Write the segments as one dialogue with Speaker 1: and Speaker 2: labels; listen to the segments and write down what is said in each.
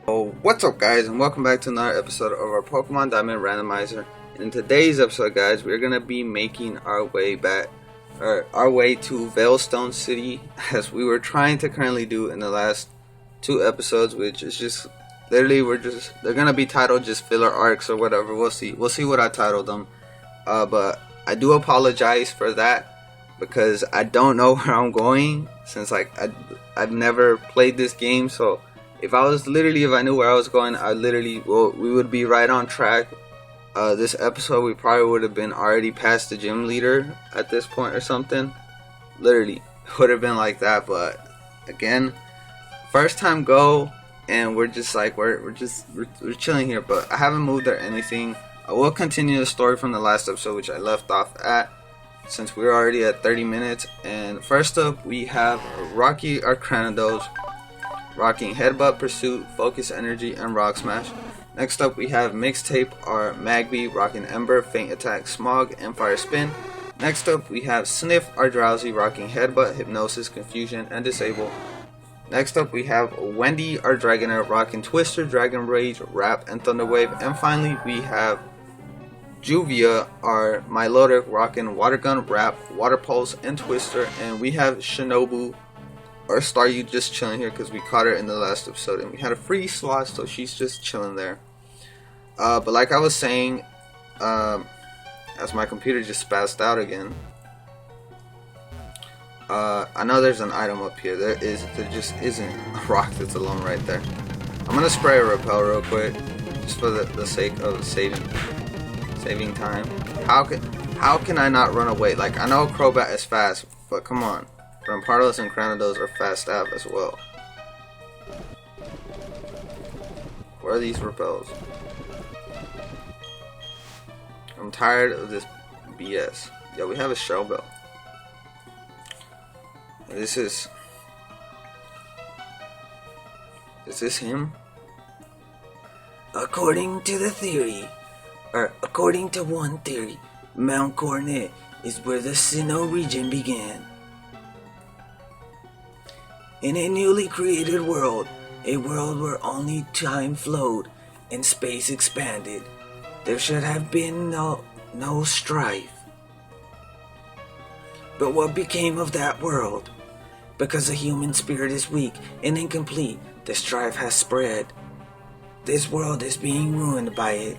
Speaker 1: Oh, what's up guys, and welcome back to another episode of our Pokemon Diamond Randomizer. In today's episode guys, we're going to be making our way back, or our way to Hearthome City, as we were trying to currently do in the last two episodes, which is just, literally they're going to be titled just filler arcs or whatever. We'll see what I titled them, but I do apologize for that, because I don't know where I'm going, since I've never played this game. So if I knew where I was going, we would be right on track. This episode, we probably would have been already past the gym leader at this point or something. Literally, would have been like that. But again, first time go, and we're just like we're chilling here. But I haven't moved or anything. I will continue the story from the last episode, which I left off at, since we're already at 30 minutes. And first up, we have Rocky Arcanados rocking Headbutt, Pursuit, Focus Energy, and Rock Smash. Next up, we have Mixtape or Magby rocking Ember, Faint Attack, Smog, and Fire Spin. Next up, we have Sniff or Drowsy rocking Headbutt, Hypnosis, Confusion, and Disable. Next up, we have Wendy or Dragonair rocking Twister, Dragon Rage, Wrap, and Thunder Wave. And finally, we have Juvia or Milotic rocking Water Gun, Wrap, Water Pulse, and Twister. And we have Shinobu or Staryu just chilling here because we caught her in the last episode and we had a free slot, so she's just chilling there. But like I was saying, as my computer just spazzed out again, I know there's an item up here. There just isn't a rock that's alone right there. I'm gonna spray a repel real quick, just for the sake of saving time. How can I not run away? Like, I know Crobat is fast, but come on. Rampardos and Cranidos are fast stab as well. Where are these repels? I'm tired of this BS. Yeah, we have a Shell Bell. Is this him? According to one theory, Mount Coronet is where the Sinnoh region began. In a newly created world, a world where only time flowed and space expanded, there should have been no strife. But what became of that world? Because the human spirit is weak and incomplete, the strife has spread. This world is being ruined by it.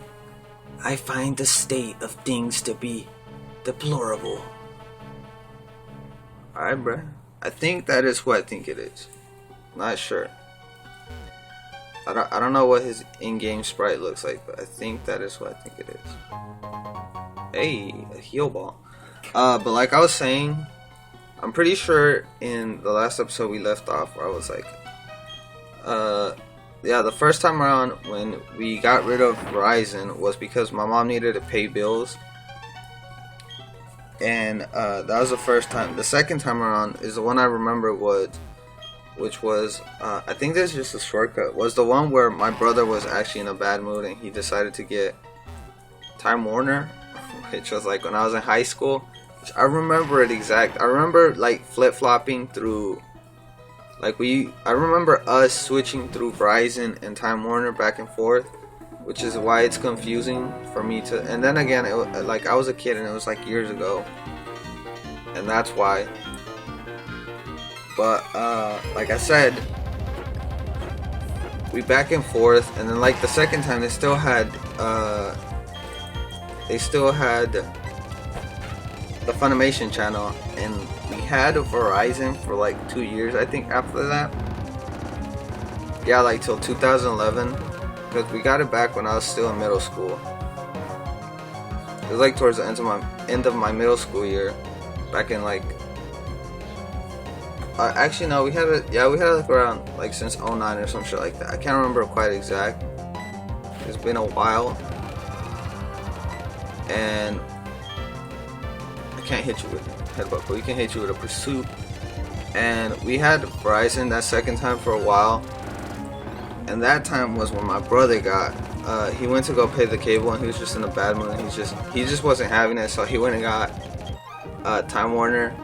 Speaker 1: I find the state of things to be deplorable. Alright, bruh. I think that is what I think it is. Not sure. I don't know what his in-game sprite looks like, but I think that is what I think it is. Hey, a heal ball. But like I was saying, I'm pretty sure in the last episode we left off where I was like, yeah, the first time around when we got rid of Verizon was because my mom needed to pay bills. And that was the first time. The second time around is the one I remember which was I think there's just a shortcut. Was the one where my brother was actually in a bad mood and he decided to get Time Warner, which was like when I was in high school. I remember it exact. I remember like flip flopping through, like I remember us switching through Verizon and Time Warner back and forth, which is why it's confusing for me to. And then again, like I was a kid and it was like years ago, and that's why. But like I said, we back and forth, and then like the second time they still had the Funimation channel, and we had Verizon for like 2 years, I think. After that, yeah, like till 2011. Because we got it back when I was still in middle school. It was like towards the end of my middle school year, back in like. Actually, no, we had it. Yeah, we had it like around like since 09 or some shit like that. I can't remember quite exact. It's been a while, and I can't hit you with Headbutt, but we can hit you with a Pursuit. And we had Verizon that second time for a while. And that time was when my brother he went to go pay the cable and he was just in a bad mood. He just wasn't having it, so he went and got Time Warner.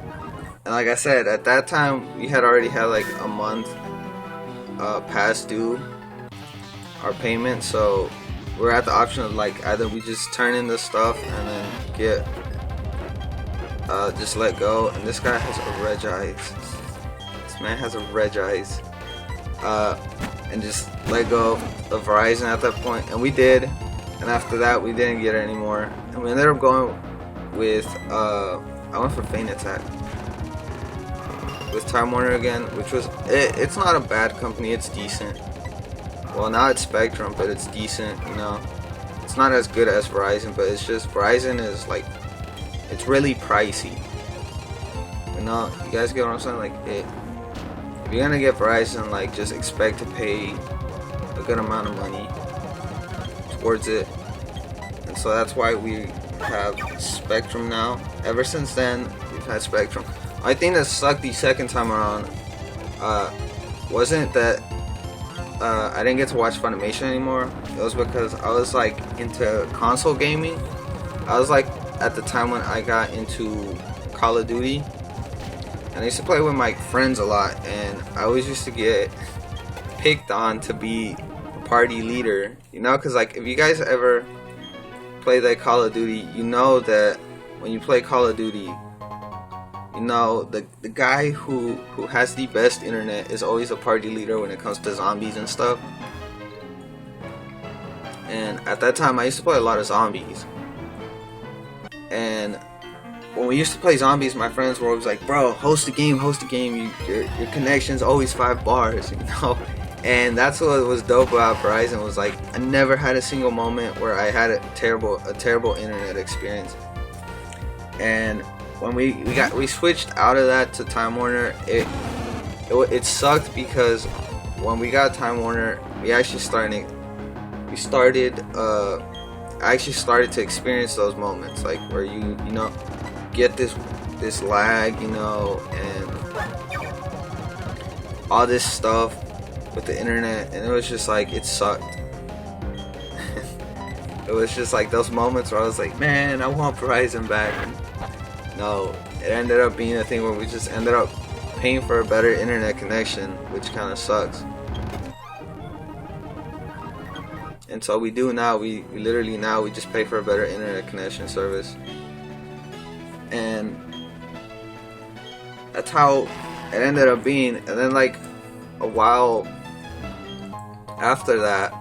Speaker 1: And like I said, at that time we had already had like a month past due. our payment, so we're at the option of like either we just turn in the stuff and then get just let go. And this guy has a Regice. This man has a Regice. And just let go of Verizon at that point, and we did. And after that, we didn't get it anymore, and we ended up going with I went for Feint Attack with Time Warner again, which was it's not a bad company. It's decent. Well, now it's Spectrum, but it's decent. You know, it's not as good as Verizon, but it's just Verizon is like, it's really pricey. You know, you guys get what I'm saying? Like, if you're gonna get Verizon, like, just expect to pay a good amount of money towards it. And so that's why we have Spectrum now. Ever since then, we've had Spectrum. I think that sucked the second time around wasn't that I didn't get to watch Funimation anymore. It was because I was like into console gaming. I was like at the time when I got into Call of Duty, and I used to play with my friends a lot, and I always used to get picked on to be a party leader, you know, because like if you guys ever play that Call of Duty, you know that when you play Call of Duty, you know, the guy who has the best internet is always a party leader when it comes to zombies and stuff. And at that time, I used to play a lot of zombies. And when we used to play zombies, my friends were always like, "Bro, host a game. Your connection's always 5 bars, you know." And that's what was dope about Verizon, was like I never had a single moment where I had a terrible internet experience. And when we switched out of that to Time Warner, it sucked, because when we got Time Warner, I actually started to experience those moments, like where you know, get this lag, you know, and all this stuff with the internet, and it was just like, it sucked. It was just like those moments where I was like, man, I want Verizon back. No, it ended up being a thing where we just ended up paying for a better internet connection, which kind of sucks. And so we do now, we literally now we just pay for a better internet connection service. And that's how it ended up being. And then like a while after that,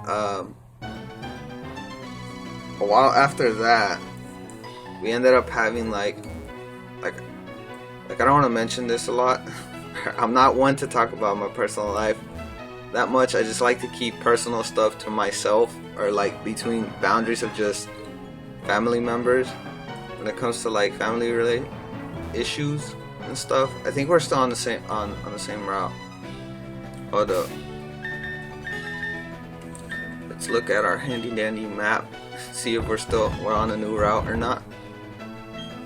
Speaker 1: we ended up having like I don't want to mention this a lot. I'm not one to talk about my personal life that much. I just like to keep personal stuff to myself, or like between boundaries of just family members when it comes to like family related issues and stuff. I think we're still on the same route. Hold up. Let's look at our handy dandy map, see if we're on a new route or not.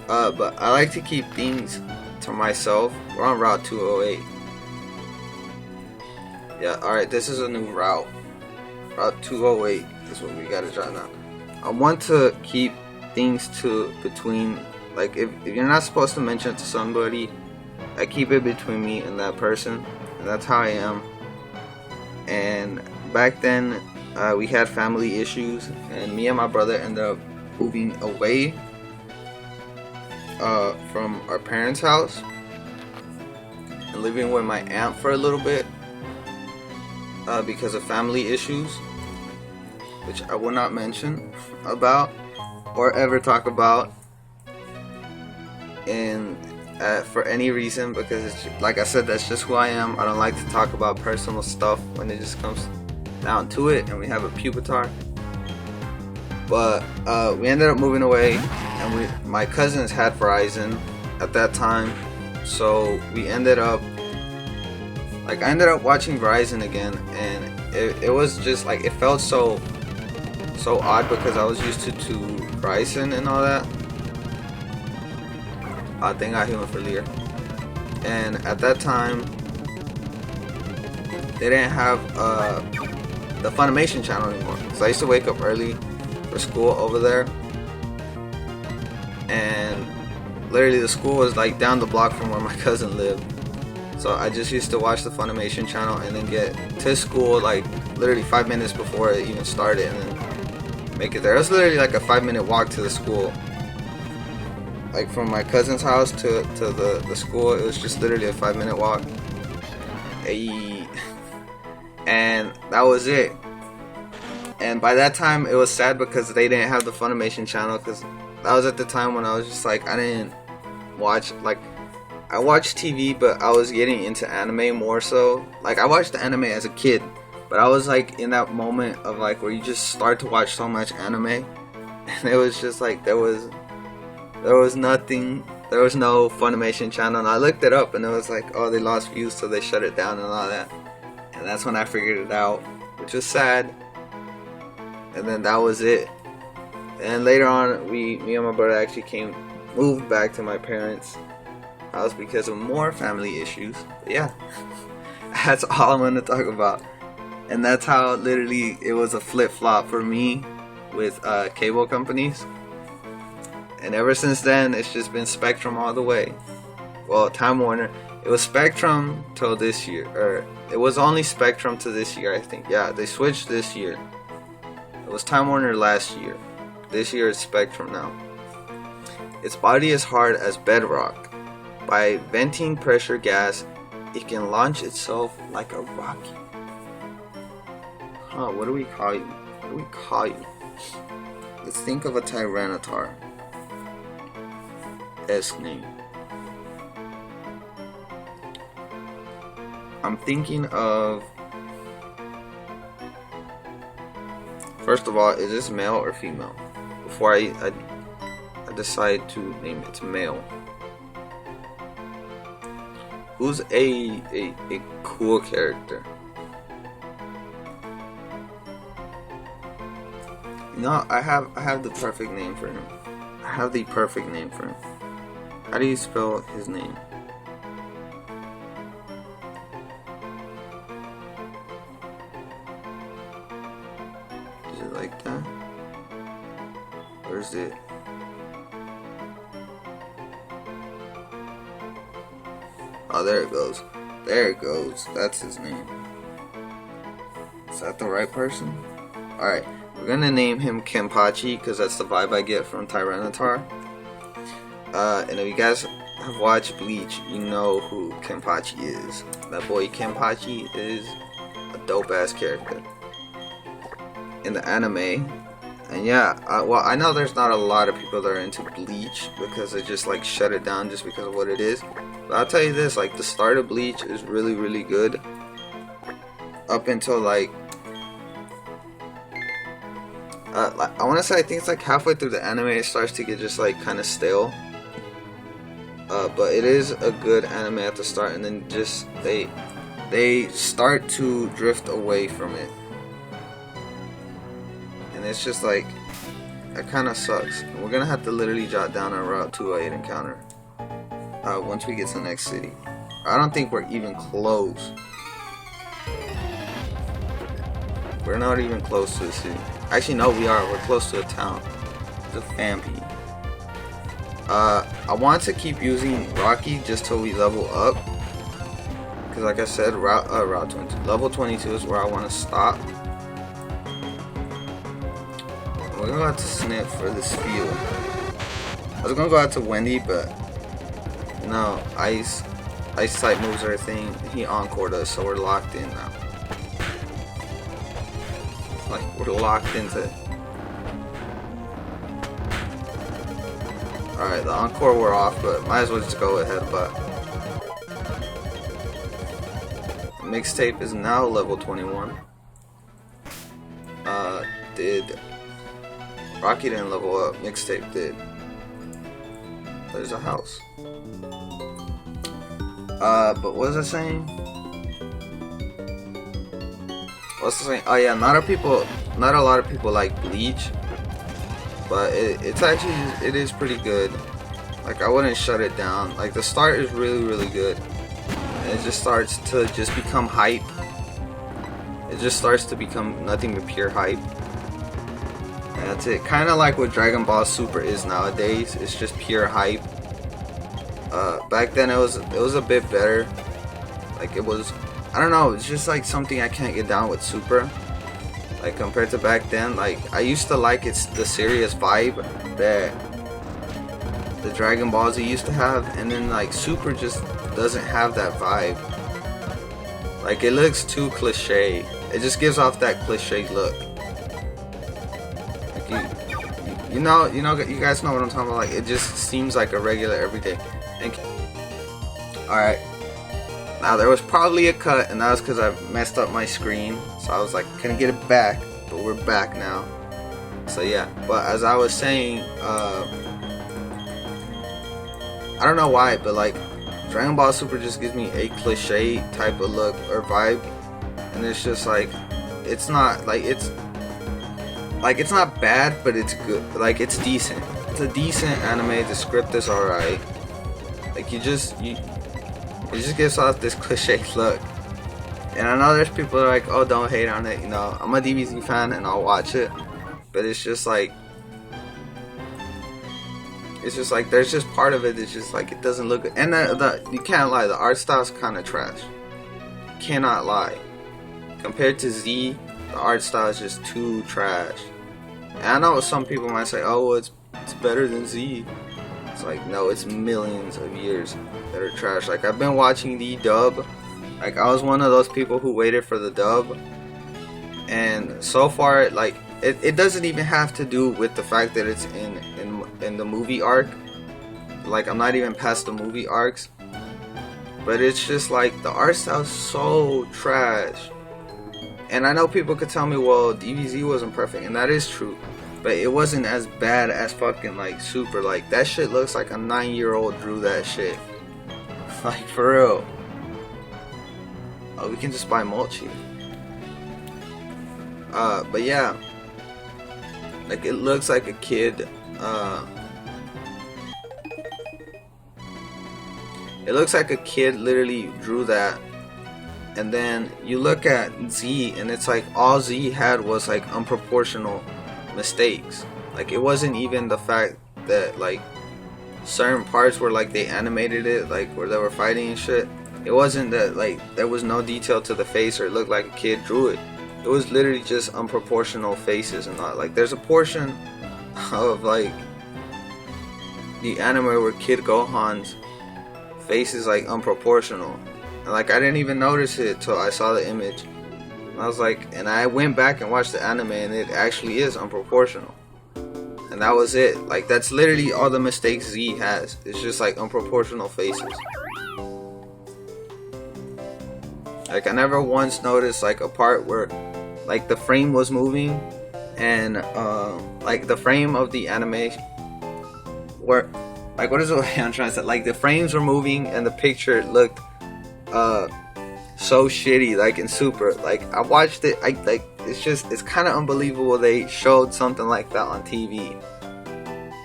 Speaker 1: But I like to keep things to myself. We're on Route 208. Yeah, alright, this is a new route. Route 208 is what we gotta drive now. I want to keep things to between, like if you're not supposed to mention it to somebody, I keep it between me and that person, and that's how I am. And back then, we had family issues, and me and my brother ended up moving away from our parents' house and living with my aunt for a little bit because of family issues, which I will not mention about or ever talk about in for any reason, because it's, like I said, that's just who I am. I don't like to talk about personal stuff when it just comes down to it and we have a pubertar. But we ended up moving away, and my cousins had Verizon at that time, so we ended up, like, I ended up watching Verizon again, and it was just like, it felt so odd because I was used to Verizon and all that. I think I hit for Lear. And at that time, they didn't have the Funimation channel anymore, because I used to wake up early for school over there, and literally the school was like down the block from where my cousin lived. So I just used to watch the Funimation channel and then get to school like literally 5 minutes before it even started and then make it there. It was literally like a 5-minute walk to the school. Like from my cousin's house to the school, it was just literally a 5-minute walk. Hey. And that was it. And by that time, it was sad because they didn't have the Funimation channel, because that was at the time when I was just like, I didn't watch, like, I watched TV, but I was getting into anime more so. Like, I watched anime as a kid, but I was like in that moment of like where you just start to watch so much anime, and it was just like there was nothing, there was no Funimation channel, and I looked it up, and it was like, oh, they lost views, so they shut it down and all that. And that's when I figured it out, which was sad. And then that was it. And later on, me and my brother actually moved back to my parents' house because of more family issues. But yeah, that's all I'm gonna talk about. And that's how literally it was a flip-flop for me with cable companies. And ever since then, it's just been Spectrum all the way. Well, Time Warner. It was Spectrum till this year, or it was only Spectrum to this year, I think. Yeah, they switched this year. It was Time Warner last year. This year it's Spectrum now. Its body is hard as bedrock. By venting pressure gas, it can launch itself like a rocket. Huh, what do we call you? What do we call you? Let's think of a Tyranitar. S name. I'm thinking of, first of all, is this male or female? Before I decide to name it male. Who's a cool character? No, I have the perfect name for him. I have the perfect name for him. How do you spell his name? Is it like that? Or is it? Oh, there it goes. There it goes. That's his name. Is that the right person? Alright, we're gonna name him Kenpachi because that's the vibe I get from Tyranitar. And if you guys have watched Bleach, you know who Kenpachi is. That boy Kenpachi is a dope ass character in the anime. And yeah, well, I know there's not a lot of people that are into Bleach because they just like shut it down just because of what it is. But I'll tell you this, like the start of Bleach is really, really good. Up until like, I want to say, I think it's like halfway through the anime it starts to get just like kind of stale. But it is a good anime at the start, and then just they start to drift away from it. And it's just like, that kind of sucks. We're gonna have to literally jot down our Route 208 encounter once we get to the next city. I don't think we're even close. We're not even close to the city. Actually, no, we are. We're close to a town. The Fampi. I want to keep using Rocky just till we level up. Because like I said, Route 22. Level 22 is where I want to stop. We're gonna go out to Snip for this field. I was gonna go out to Wendy, but no, ice type moves are a thing. He encored us, so we're locked in now. Like we're locked into. Alright, the encore we're off, but might as well just go ahead. But mixtape is now level 21. Did Rocky didn't level up, mixtape did. There's a house. But what was I saying? What's the saying? Oh yeah, not a lot of people like Bleach. But it's actually, it is pretty good. Like I wouldn't shut it down. Like the start is really, really good. And it just starts to just become hype. It just starts to become nothing but pure hype. And that's it. Kind of like what Dragon Ball Super is nowadays. It's just pure hype. Back then it was a bit better. Like, it was, I don't know, it's just like something I can't get down with Super. Like, compared to back then, like, I used to like it's the serious vibe that the Dragon Ball Z used to have, and then like Super just doesn't have that vibe. Like, it looks too cliche. It just gives off that cliche look. Like, you guys know what I'm talking about. Like, it just seems like a regular everyday. Alright. Now, there was probably a cut, and that was because I messed up my screen. So I was like, can I get it back? But we're back now. So yeah. But as I was saying, I don't know why, but like, Dragon Ball Super just gives me a cliche type of look or vibe. And it's just like, it's not like, it's not bad, but it's good. Like, it's decent. It's a decent anime. The script is alright. Like, it just gives off this cliche look. And I know there's people that are like, oh, don't hate on it. You know, I'm a DBZ fan and I'll watch it. But it's just like, there's just part of it that's just like, it doesn't look good. And you can't lie, the art style's kind of trash. Cannot lie. Compared to Z, the art style is just too trash. And I know some people might say, oh, well, it's better than Z. It's like, no, it's millions of years that are trash. Like, I've been watching the dub. Like, I was one of those people who waited for the dub. And so far, like, it doesn't even have to do with the fact that it's in the movie arc. Like, I'm not even past the movie arcs. But it's just like, the art style is so trash. And I know people could tell me, well, DBZ wasn't perfect, and that is true. But it wasn't as bad as fucking, like, Super. Like, that shit looks like a 9-year-old drew that shit. Like, for real. Oh, we can just buy Mulchi. But yeah. Like, it looks like a kid, it looks like a kid literally drew that. And then you look at Z, and it's like all Z had was like unproportional mistakes. Like, it wasn't even the fact that like certain parts where like they animated it, like where they were fighting and shit. It wasn't that like there was no detail to the face or it looked like a kid drew it. It was literally just unproportional faces and all. Like, there's a portion of like the anime where Kid Gohan's face is like unproportional. And like, I didn't even notice it till I saw the image. And I was like, and I went back and watched the anime, and it actually is unproportional. And that was it. Like, that's literally all the mistakes Z has. It's just like unproportional faces. Like, I never once noticed like a part where like the frame was moving, and like the frame of the animation where, like, what is the way I'm trying to say? Like, the frames were moving and the picture looked so shitty, like in Super. Like, I watched it, it's kind of unbelievable they showed something like that on TV.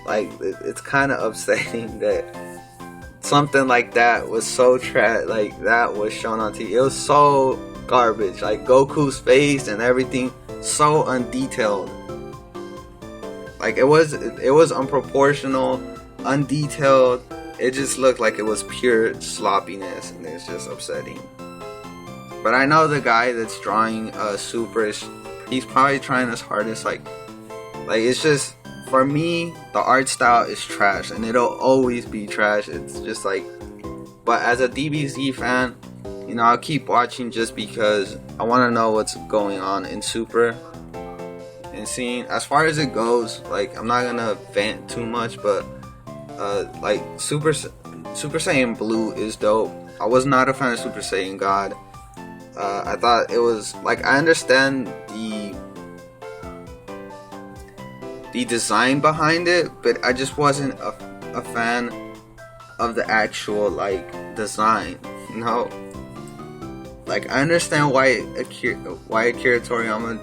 Speaker 1: Like, it's kind of upsetting that something like that was so like that was shown on TV. It was so garbage. Like, Goku's face and everything, so undetailed. Like, it was unproportional, undetailed. It just looked like it was pure sloppiness, and it's just upsetting. But I know the guy that's drawing Super, he's probably trying his hardest. Like it's just, for me, the art style is trash, and it'll always be trash. It's just like, but as a DBZ fan, you know, I'll keep watching just because I want to know what's going on in Super. And seeing, as far as it goes, like, I'm not gonna vent too much, but like, Super Saiyan Blue is dope. I was not a fan of Super Saiyan God. I thought it was like, I understand the design behind it, but I just wasn't a fan of the actual like design. You know, like, I understand why Akira Toriyama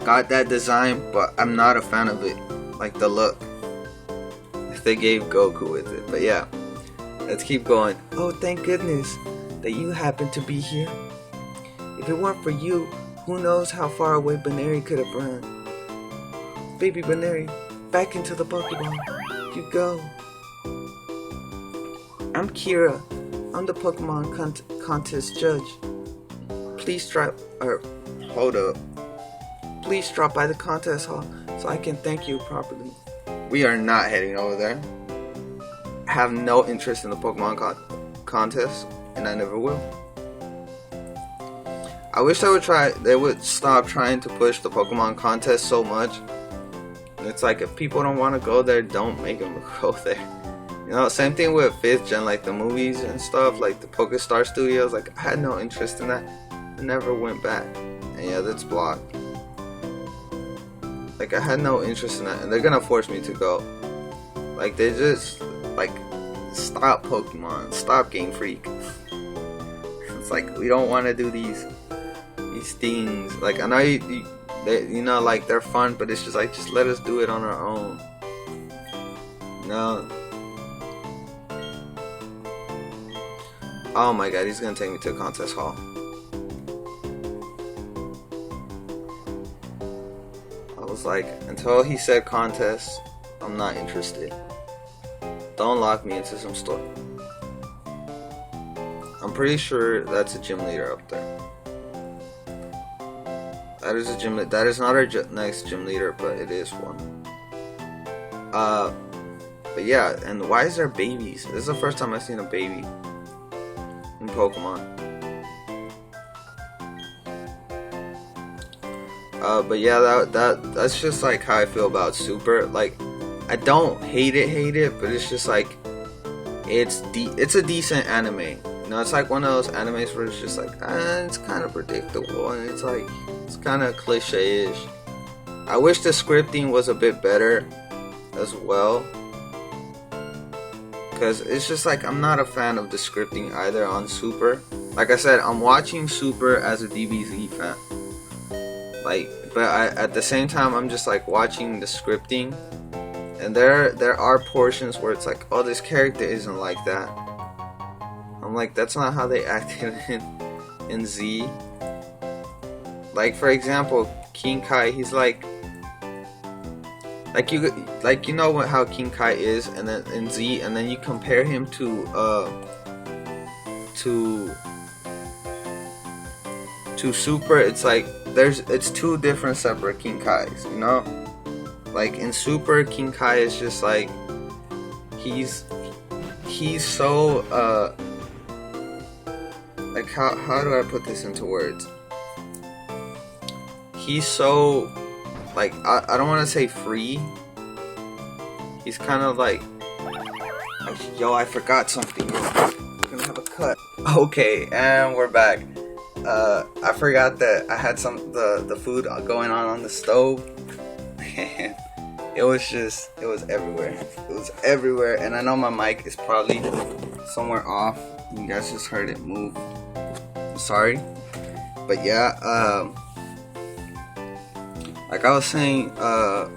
Speaker 1: got that design, but I'm not a fan of it. Like, the look they gave Goku with it. But yeah, let's keep going. Oh, thank goodness that you happen to be here. If it weren't for you, who knows how far away Baneri could have run. Baby Baneri, back into the Pokemon you go. I'm Kira. I'm the Pokemon contest judge. Please drop, or hold up. Please drop by the contest hall so I can thank you properly. We are not heading over there. I have no interest in the Pokemon contest, and I never will. I wish they would stop trying to push the Pokemon contest so much. It's like, if people don't want to go there, don't make them go there. You know, same thing with 5th gen, like the movies and stuff, like the PokeStar Studios. Like, I had no interest in that. I never went back. And yeah, that's blocked. Like, I had no interest in that, and they're gonna force me to go. Like, they just, like, stop Pokemon, stop Game Freak. It's like, we don't want to do these things. Like, I know you know, like, they're fun, but it's just like, just let us do it on our own. No. Oh my god, he's gonna take me to a contest hall. I was like, until he said contest, I'm not interested. Don't lock me into some store. I'm pretty sure that's a gym leader up there. That is a gym. That is not our next gym leader, but it is one. But yeah, and why is there babies? This is the first time I've seen a baby in Pokemon. But yeah, that's just like how I feel about Super. Like, I don't hate it, but it's just like, it's a decent anime. You know, it's like one of those animes where it's just like, it's kind of predictable, and it's like, it's kind of cliche-ish. I wish the scripting was a bit better as well, because it's just like, I'm not a fan of the scripting either on Super. Like I said, I'm watching Super as a DBZ fan. Like, but at the same time, I'm just like watching the scripting, and there are portions where it's like, oh, this character isn't like that. I'm like, that's not how they acted in Z. Like, for example, King Kai, he's like you know how King Kai is, and then in Z, and then you compare him to Super. It's like it's two different separate King Kais, you know? Like, in Super, King Kai is just like, he's so like, how do I put this into words? He's so, like, I don't want to say free. He's kind of like, yo, I forgot something. I'm gonna have a cut. Okay, and we're back. I forgot that I had the food going on the stove, and it was everywhere. It was everywhere, and I know my mic is probably somewhere off. You guys just heard it move. I'm sorry, but yeah, like I was saying, yeah,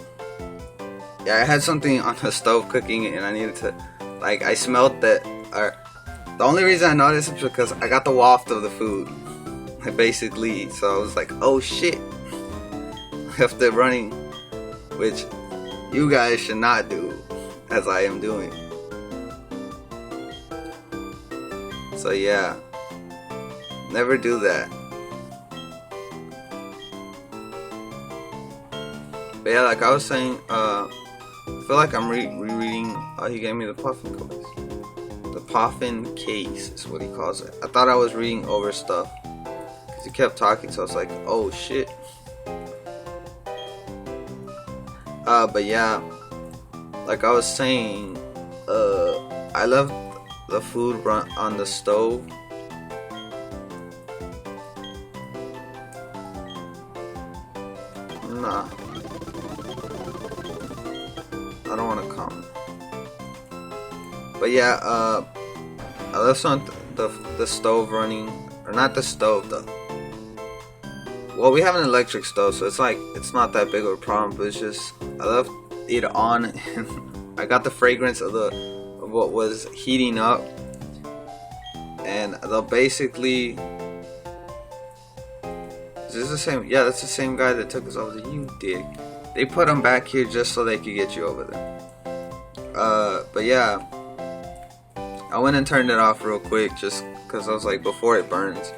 Speaker 1: I had something on the stove cooking, and I needed to, like, I smelled that. The only reason I noticed is because I got the waft of the food, basically. So I was like, oh shit, left it running, which you guys should not do, as I am doing. So yeah, never do that. But yeah, like I was saying, I feel like I'm rereading. He gave me the Puffin coins. The Puffin case is what he calls it. I thought I was reading over stuff because he kept talking, so I was like, oh shit. But yeah, like I was saying, I left the food run on the stove. Nah, I don't want to comment. But yeah, I left on the stove running, or not the stove though. Well, we have an electric stove, so it's like, it's not that big of a problem. But it's just, I left it on, and I got the fragrance of what was heating up, and they'll basically. Is this the same? Yeah, that's the same guy that took us over there. You dick. They put him back here just so they could get you over there. But yeah, I went and turned it off real quick just because I was like, before it burns.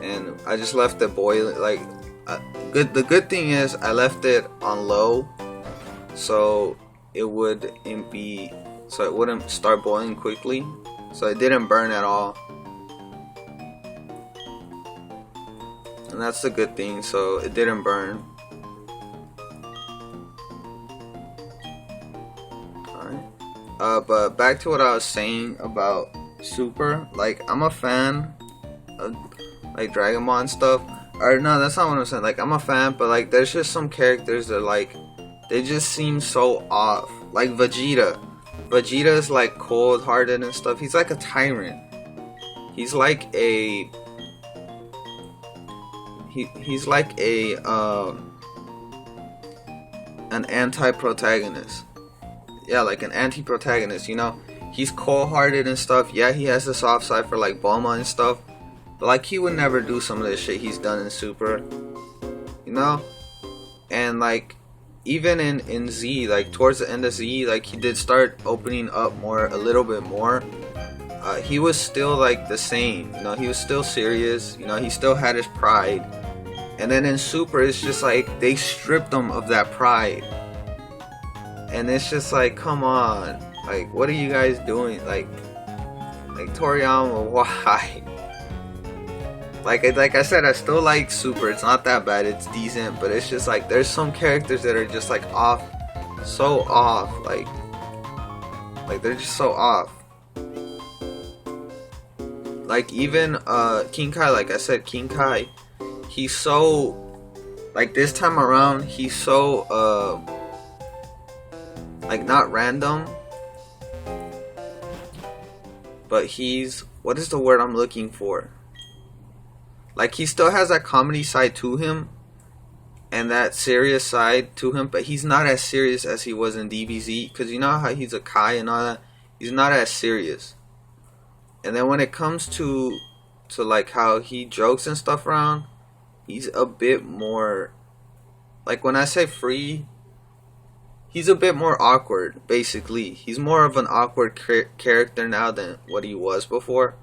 Speaker 1: And I just left it boiling. Like, the good thing is I left it on low, so it wouldn't start boiling quickly. So it didn't burn at all. And that's the good thing, so it didn't burn. Alright. But back to what I was saying about Super. Like, I'm a fan of like Dragon Ball and stuff. Or no, that's not what I'm saying. Like, I'm a fan, but like there's just some characters that like they just seem so off. Like Vegeta. Vegeta is like cold hearted and stuff. He's like a tyrant. He's like a he's like an anti-protagonist. Yeah, like an anti-protagonist, you know. He's cold-hearted and stuff. Yeah, he has the soft side for like Bulma and stuff. But like he would never do some of the shit he's done in Super. You know? And like even in Z, like towards the end of Z, like he did start opening up more, a little bit more. He was still like the same, you know, he was still serious, you know, he still had his pride. And then in Super, it's just like they stripped him of that pride. And it's just like, come on, like what are you guys doing? Like Toriyama, why? Like I said, I still like Super. It's not that bad, it's decent, but it's just like there's some characters that are just like off, so off, like they're just so off. Like even King Kai, like I said, King Kai, he's so, like this time around, he's so like not random, but he's, what is the word I'm looking for? Like he still has that comedy side to him and that serious side to him, but he's not as serious as he was in DBZ, because you know how he's a Kai and all that, he's not as serious. And then when it comes to like how he jokes and stuff around, he's a bit more, like when I say free, he's a bit more awkward, basically. He's more of an awkward character now than what he was before.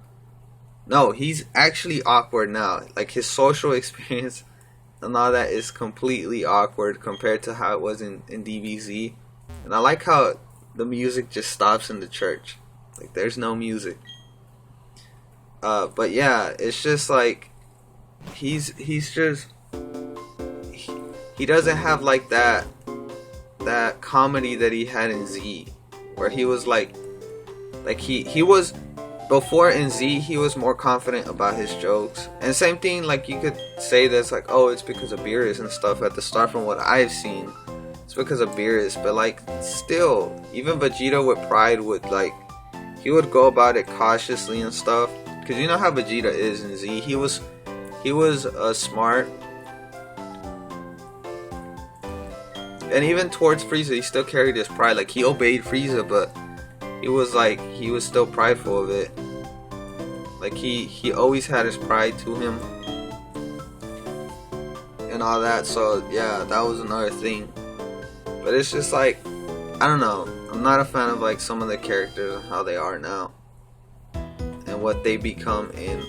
Speaker 1: No, he's actually awkward now. Like his social experience and all that is completely awkward compared to how it was in DBZ. And I like how the music just stops in the church. Like there's no music. But yeah, it's just like he's just he doesn't have like that comedy that he had in Z, where he was like he was before. In Z he was more confident about his jokes, and same thing, like you could say that's like, oh, it's because of Beerus and stuff at the start. From what I've seen, it's because of Beerus, but like still, even Vegeta with pride would like, he would go about it cautiously and stuff. Because you know how Vegeta is in Z. He was smart. And even towards Frieza, he still carried his pride. Like, he obeyed Frieza, but he was still prideful of it. Like, he always had his pride to him. And all that. So, yeah, that was another thing. But it's just like, I don't know. I'm not a fan of, like, some of the characters and how they are now. And what they become in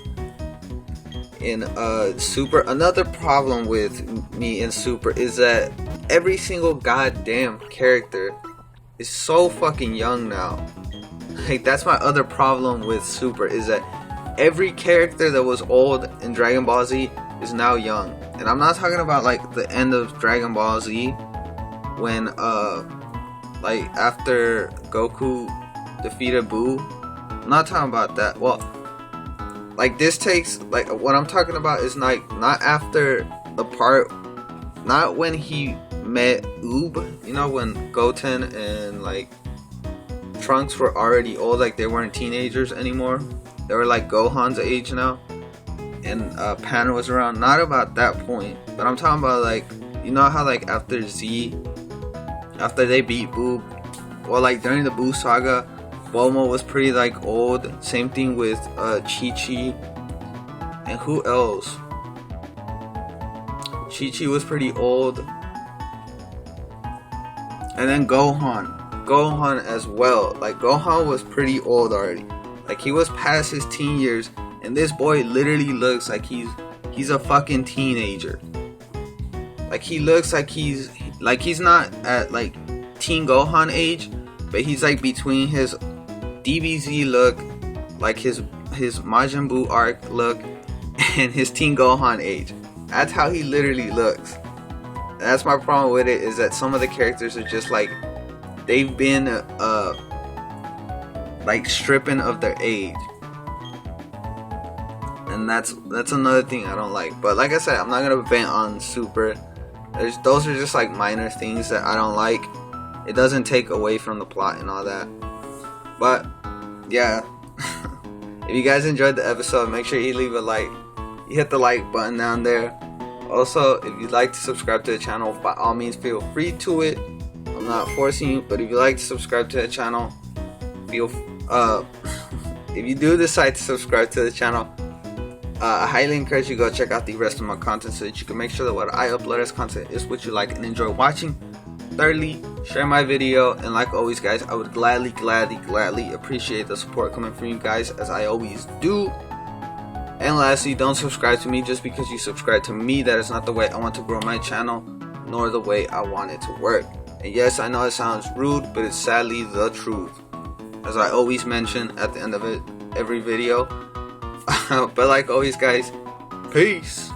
Speaker 1: Super. Another problem with me in Super is that every single goddamn character is so fucking young now. Like that's my other problem with Super, is that every character that was old in Dragon Ball Z is now young. And I'm not talking about like the end of Dragon Ball Z when like after Goku defeated Buu. I'm not talking about that. Well, like this takes, like what I'm talking about is like not after the part, not when he met Oob, you know, when Goten and like Trunks were already old, like they weren't teenagers anymore. They were like Gohan's age now, and Pan was around. Not about that point, but I'm talking about like, you know how like after Z, after they beat Boo, well like during the Boo saga, Bulma was pretty like old. Same thing with Chi-Chi. And who else? Chi-Chi was pretty old. And then Gohan as well. Like Gohan was pretty old already. Like, he was past his teen years, and this boy literally looks like he's a fucking teenager. Like, he looks like he's not at like teen Gohan age, but he's like between his DBZ look, like his Majin Buu arc look, and his teen Gohan age. That's how he literally looks. And that's my problem with it, is that some of the characters are just like, they've been like stripping of their age, and that's another thing I don't like. But like I said, I'm not gonna vent on Super. Those are just like minor things that I don't like. It doesn't take away from the plot and all that. But yeah, if you guys enjoyed the episode, make sure you leave a like. You hit the like button down there. Also, if you'd like to subscribe to the channel, by all means feel free to it. I'm not forcing you, but if you'd like to subscribe to the channel, if you do decide to subscribe to the channel, I highly encourage you to go check out the rest of my content, so that you can make sure that what I upload as content is what you like and enjoy watching. Thirdly, share my video, and like always guys, I would gladly appreciate the support coming from you guys, as I always do. And lastly, don't subscribe to me just because you subscribe to me. That is not the way I want to grow my channel, nor the way I want it to work. And yes, I know it sounds rude, but it's sadly the truth, as I always mention at the end of every video. But like always guys, peace.